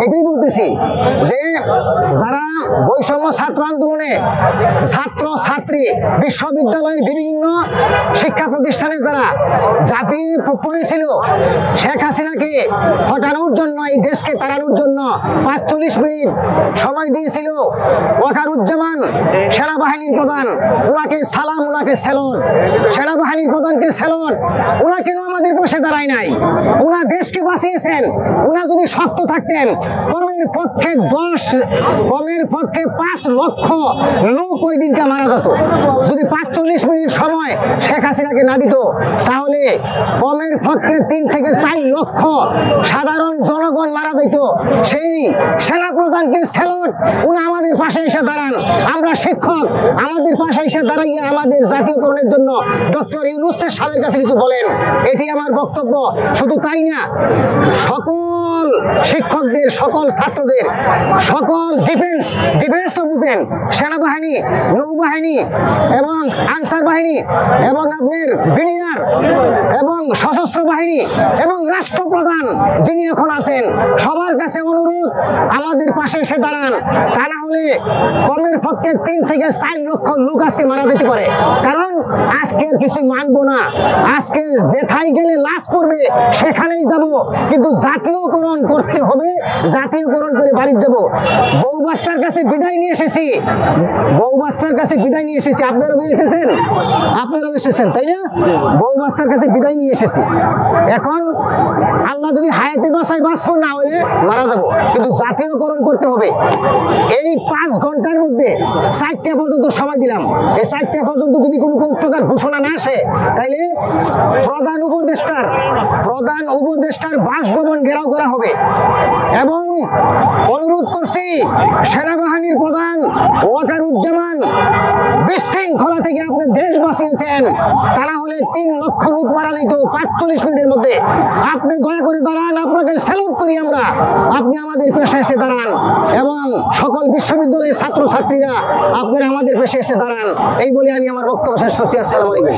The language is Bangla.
এটাই বলতেছি যে যারা বৈষম্য ছাত্র আন্দোলনে ছাত্র ছাত্রী বিশ্ববিদ্যালয়ের বিভিন্ন শিক্ষা প্রতিষ্ঠানে যারা ঝাঁপিয়ে পড়েছিল শেখ হাসিনাকে হটানোর জন্য, এই দেশকে তাড়ানোর জন্য ৪৫ মিনিট সময় দিয়েছিল ওয়াকারুজ্জামান সেনাবাহিনীর প্রধান, ওনাকে সালাম, ওনাকে সেলুট, সেনাবাহিনীর প্রধানকে সেলুট। ওনা কেন আমাদের পাশে দাঁড়ায় নাই? ওনা দেশকে বাঁচিয়েছেন। ওনা যদি শক্ত থাকতেন, কমের পক্ষে ৫ লক্ষ লোক ওই দিনকে মারা যেত। যদি ৪৫ মিনিট সময় শেখ হাসিনাকে না দিত, তাহলে কমের পক্ষে ৩ থেকে ৪ লক্ষ সাধারণ জনগণ মারা যেত। সেই সেনাপ্রধানকে সেলুট, উনি আমাদের পাশে এসে দাঁড়ান। আমরা শিক্ষক, আমাদের পাশে এসে দাঁড়াইয়া আমাদের জাতীয়করণের জন্য ডক্টর ইউনূস সাহেবের কাছে কিছু বলেন। এটি আমার বক্তব্য। শুধু তাই না, সকল শিক্ষকদের, সকল ছাত্রদের, সকল ডিফেন্স তো বুঝেন, সেনাবাহিনী, নৌবাহিনী এবং আনসার বাহিনী এবং আপনার বিডিআর এবং সশস্ত্র বাহিনী এবং রাষ্ট্রপ্রধান যিনি এখন আছেন, সবার কাছে অনুরোধ আমাদের পাশে এসে দাঁড়ান। তা না হলে কমের পক্ষে ৩ থেকে ৪ লক্ষ লোক আজকে মারা যেতে পারে। কারণ আজকে কিছু মানবো না, আজকে যেথায় গেলে লাশ পড়বে সেখানেই যাব, কিন্তু জাতীয়করণ করতে হবে, জাতীয়করণ করে বাড়ি যাব। বউ বাচ্চার কাছে বিদায় নিয়ে এসেছি, বউ বাচ্চার কাছে বিদায় নিয়ে এসেছি। আপনারাও এসেছেন, আপনারাও এসেছেন, তাই না? বউ বাচ্চার কাছে বিদায় নিয়ে এসেছি। এখন আল্লাহ যদি হায়াতে বাঁচায় বাঁচবো, না হলে মারা যাব, কিন্তু জাতীয়করণ করতে হবে। এই ৫ ঘন্টার মধ্যে ৪টা পর্যন্ত সময় দিলাম। এই ৪টা পর্যন্ত যদি কোনো প্রকার ঘোষণা না আসে, তাইলে প্রধান উপদেষ্টার বাসভবন ঘেরাও করা হবে। এবং অনুরোধ করছি সেনাবাহিনীর প্রধান ওয়াকারুজ্জামান, বিশৃঙ্খলা থেকে আপনি দেশ বাঁচিয়েছেন, তা না হলে ৩ লক্ষ লোক মারা যেত ৪৫ মিনিটের মধ্যে। আপনি দয়া করে দাঁড়ান, আপনাকে স্যালুট করি আমরা। আপনি আমাদের পেশে এসে দাঁড়ান এবং সকল বিশ্ববিদ্যালয়ের ছাত্রছাত্রীরা আপনারা আমাদের পেশে এসে দাঁড়ান। এই বলে আমি আমার বক্তব্য শেষ করছি। আসসালামু আলাইকুম।